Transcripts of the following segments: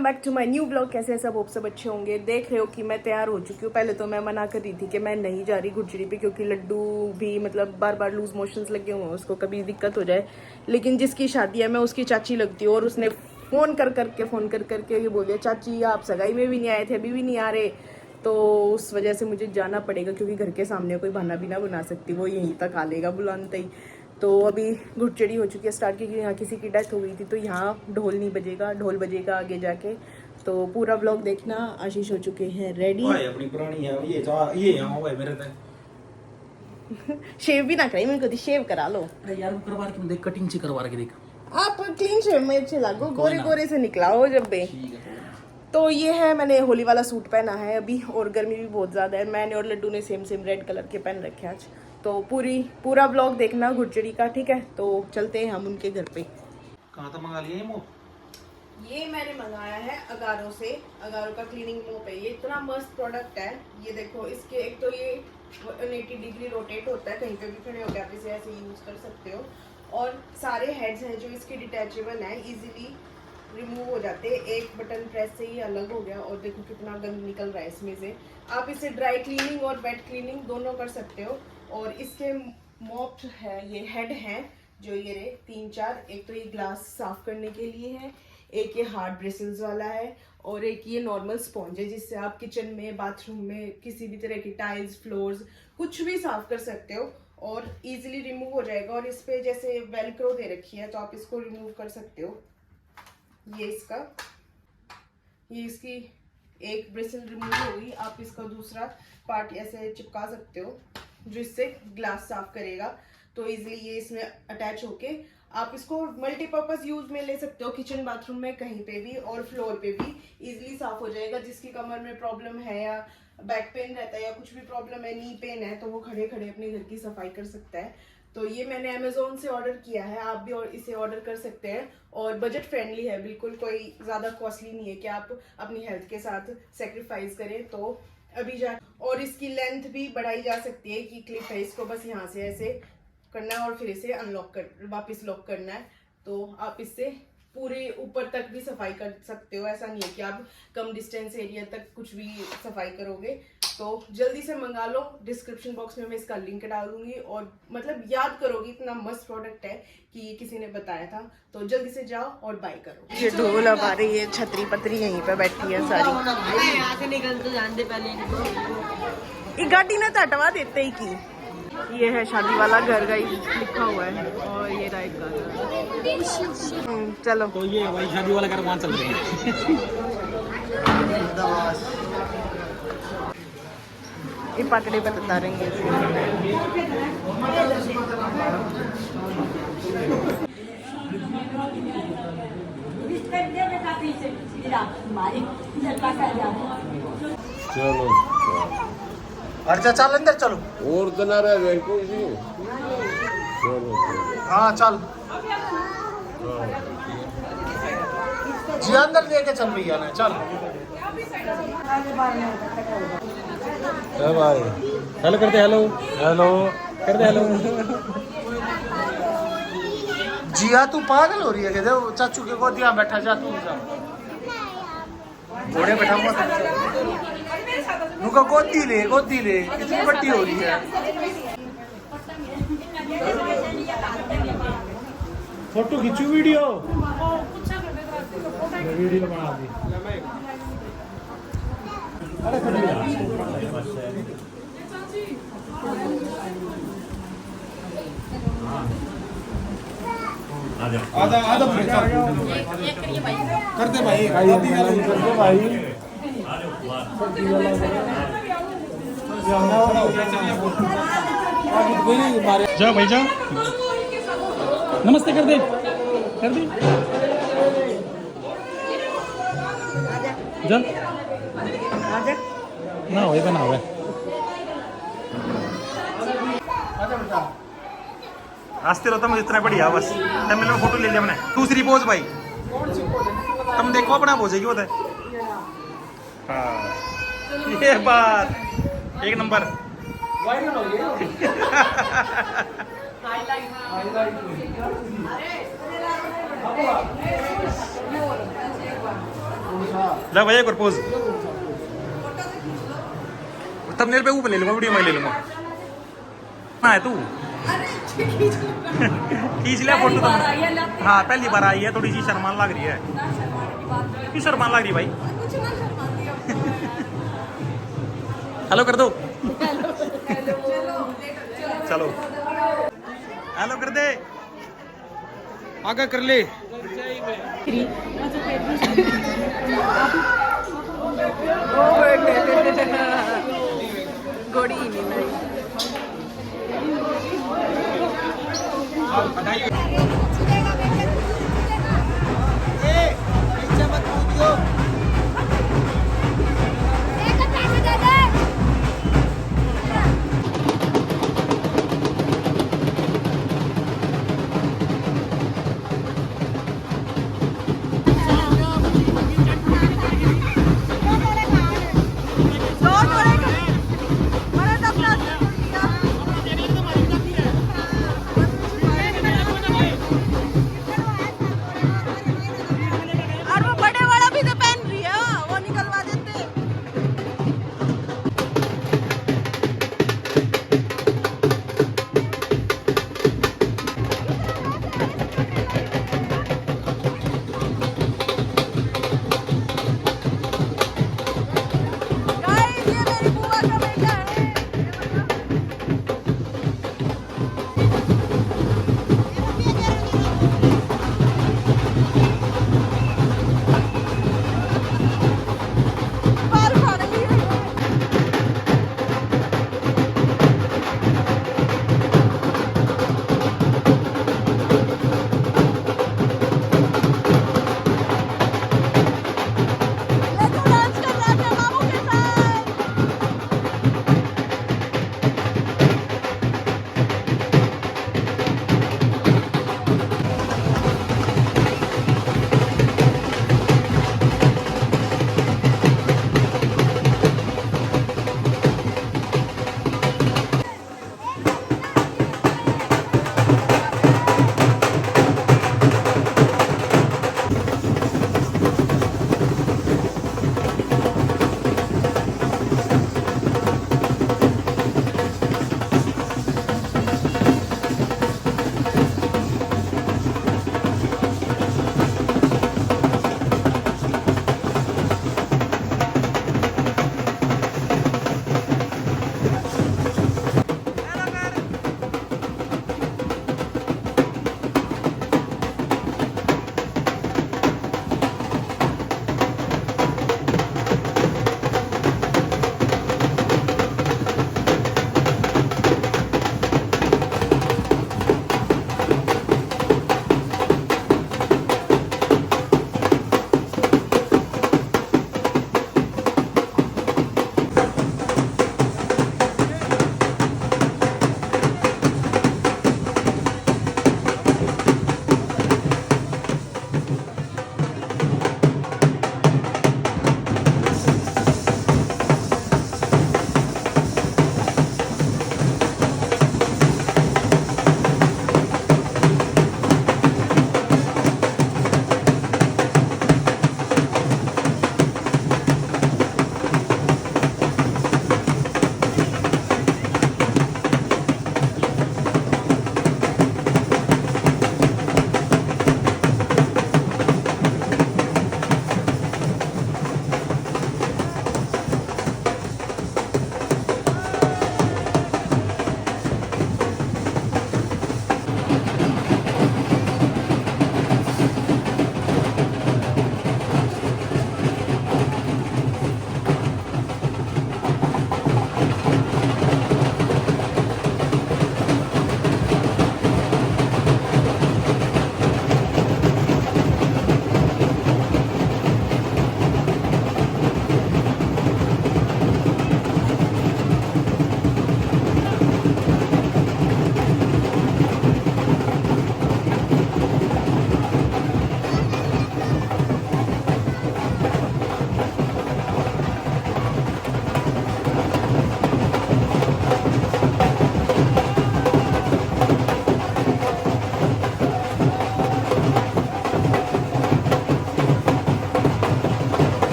Welcome back to my new blog. कैसे हैं सब? आप सब अच्छे होंगे। देख रहे हो कि मैं तैयार हो चुकी हूँ। पहले तो मैं मना कर रही थी कि मैं नहीं जा रही गुरचड़ी पे, क्योंकि लड्डू भी मतलब बार बार लूज मोशंस लगे हुए हैं, उसको कभी दिक्कत हो जाए। लेकिन जिसकी शादी है मैं उसकी चाची लगती हूँ, और उसने फ़ोन कर करके ये बोल दिया, चाची आप सगाई में भी नहीं आए थे, अभी भी नहीं आ रहे। तो उस वजह से मुझे जाना पड़ेगा, क्योंकि घर के सामने कोई बहाना भी ना बना सकती, वो यहीं तक आ लेगा बुलानते ही। तो अभी गुरचड़ी हो चुकी है स्टार्ट, क्योंकि यहाँ किसी की डेथ हो गई थी, तो यहाँ ढोल नहीं बजेगा, ढोल बजेगा आगे जाके। तो पूरा ब्लॉग देखना। आशीष हो चुके हैं रेडी। अपनी पुरानी है ये यहाँ हुआ है मेरे तक। शेव भी ना कराई, मेरे को शेव करा लो यार। करवा के देख, कटिंग से करवा के देख। आप क्लीन शेव में अच्छे लागो, गोरे गोरे से निकला हो जब भी। तो ये है, मैंने होली वाला सूट पहना है अभी, और गर्मी भी बहुत ज़्यादा है। मैंने और लड्डू ने सेम रेड कलर के पहन रखे आज। तो पूरा ब्लॉग देखना गुरचड़ी का, ठीक है? तो चलते हैं हम उनके घर पे। कहाँ तक मंगा लिए ये मैंने मंगाया है अगारो से। अगारो का क्लीनिंग मोप है। ये इतना मस्त प्रोडक्ट है। ये देखो, इसके एक तो ये 180 डिग्री रोटेट होता है, कहीं पे भी खड़े होकर आप इसे ऐसे यूज कर सकते हो। और सारे हेड्स हैं जो इसके डिटैचेबल हैं, इजीली रिमूव हो जाते हैं। एक बटन प्रेस से ही अलग हो गया। और देखो कितना गंद निकल रहा है इसमें से। आप इसे ड्राई क्लीनिंग और वेट क्लीनिंग दोनों कर सकते हो। और इसके मॉप है, ये हेड हैं जो ये रहे 3-4। एक तो ये ग्लास साफ करने के लिए है, एक ये हार्ड ब्रिसल्स वाला है, और एक ये नॉर्मल स्पॉन्ज है, जिससे आप किचन में, बाथरूम में, किसी भी तरह की टाइल्स, फ्लोर्स, कुछ भी साफ कर सकते हो और इजीली रिमूव हो जाएगा। और इस पे जैसे वेलक्रो दे रखी है, तो आप इसको रिमूव कर सकते हो। ये इसकी एक ब्रिसल रिमूव हो गई। आप इसका दूसरा पार्ट ऐसे चिपका सकते हो, जो इससे ग्लास साफ करेगा। तो इजीली ये इसमें अटैच होके आप इसको मल्टीपर्पज यूज में ले सकते हो, किचन, बाथरूम में, कहीं पे भी, और फ्लोर पे भी इजीली साफ हो जाएगा। जिसकी कमर में प्रॉब्लम है, या बैक पेन रहता है, या कुछ भी प्रॉब्लम है, नी पेन है, तो वो खड़े खड़े अपने घर की सफाई कर सकता है। तो ये मैंने अमेजोन से ऑर्डर किया है, आप भी और इसे ऑर्डर कर सकते हैं। और बजट फ्रेंडली है बिल्कुल, कोई ज़्यादा कॉस्टली नहीं है कि आप अपनी हेल्थ के साथ सेक्रीफाइस करें। तो अभी जा, और इसकी लेंथ भी बढ़ाई जा सकती है कि क्लिप है, इसको बस यहाँ से ऐसे करना है और फिर इसे अनलॉक कर वापस लॉक करना है। तो आप इससे पूरे ऊपर तक भी सफाई कर सकते हो। ऐसा नहीं है कि आप कम डिस्टेंस एरिया तक कुछ भी सफाई करोगे। तो जल्दी से मंगा लो। डिस्क्रिप्शन बॉक्स में मैं इसका लिंक डाल दूंगी, और मतलब याद करोगी, इतना मस्त प्रोडक्ट है कि ये किसी ने बताया था। तो जल्दी से जाओ और बाय करो। ये ढोल अब आ रही है, छतरी पतरी यहीं पे बैठी है सारी। ये गाड़ी ना हटवा देते ही की। ये है शादी वाला घर, गाइस लिखा हुआ है, और ये राइट का। चलो तो ये भाई शादी वाला घर, वहाँ चलते हैं। ये पकड़े पे बता रहेंगे। चलो अच्छा चल अंदर चलो। और तो ना रहे कोई नहीं। चलो हाँ चल जी, अंदर लेके चल भैया ने, चल। भाई हेलो करते, हेलो हेलो करते, हेलो। जिया तू पागल हो रही है? क्या चाचू के गोदिया बैठा, जा तू जा, घोड़े बैठा हुआ नुका, गोदी ले कितनी बड़ी हो रही है। फोटो खींचू, वीडियो बना दी। आधा करते भाई, करते भाई। जाओ भाई जाओ, नमस्ते कर दे जा ना हो बना हुआ। आस्ते रहो, तुम इतना बढ़िया बस तमिल में फोटो ले लिया मैंने। दूसरी पोज भाई, तुम देखो अपना पोज है, क्यों होता है? हाँ ये बात एक नंबर। ला भैया एक और पोज थंबनेल पे ऊपर ले लूंगा वीडियो में ले लूंगा हाँ है तू खींच लिया फोटो तुम हाँ पहली बार आई है थोड़ी सी शर्मान लग रही है क्यों शर्मान लग रही है भाई हेलो कर दो चलो हेलो कर दे आगे कर ले गोड़ी नहीं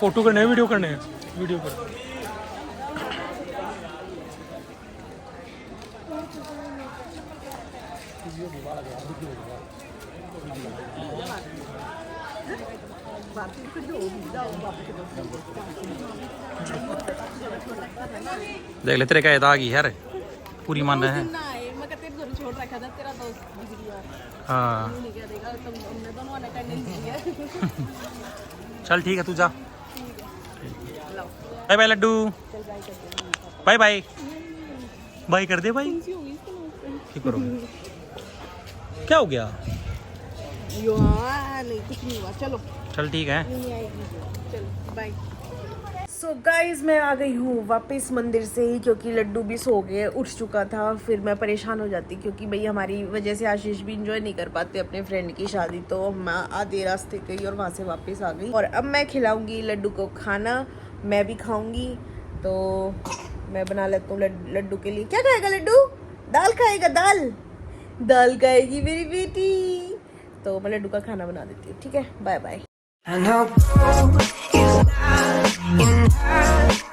फोटो करने हैं वीडियो करने हैं वीडियो कर देख ले तेरे का आ गई यार पूरी मान रहे हैं हाँ चल ठीक है तू जा bye bye laddu bye bye bye कर दे भाई क्या करोगे क्या हो गया नहीं कुछ नहीं हुआ चलो चल ठीक है चलो बाय सो गाइज मैं आ गई हूँ वापस मंदिर से ही क्योंकि लड्डू भी सो गए उठ चुका था फिर मैं परेशान हो जाती क्योंकि भाई हमारी वजह से आशीष भी इंजॉय नहीं कर पाते अपने फ्रेंड की शादी तो मैं आधे रास्ते गई और वहाँ से वापस आ गई और अब मैं खिलाऊंगी लड्डू को खाना मैं भी खाऊंगी तो मैं बना लेता हूँ लड्डू के लिए क्या खाएगा लड्डू दाल खाएगा दाल खाएगी मेरी बेटी तो मैं लड्डू का खाना बना देती हूँ ठीक है bye bye I know is not enough.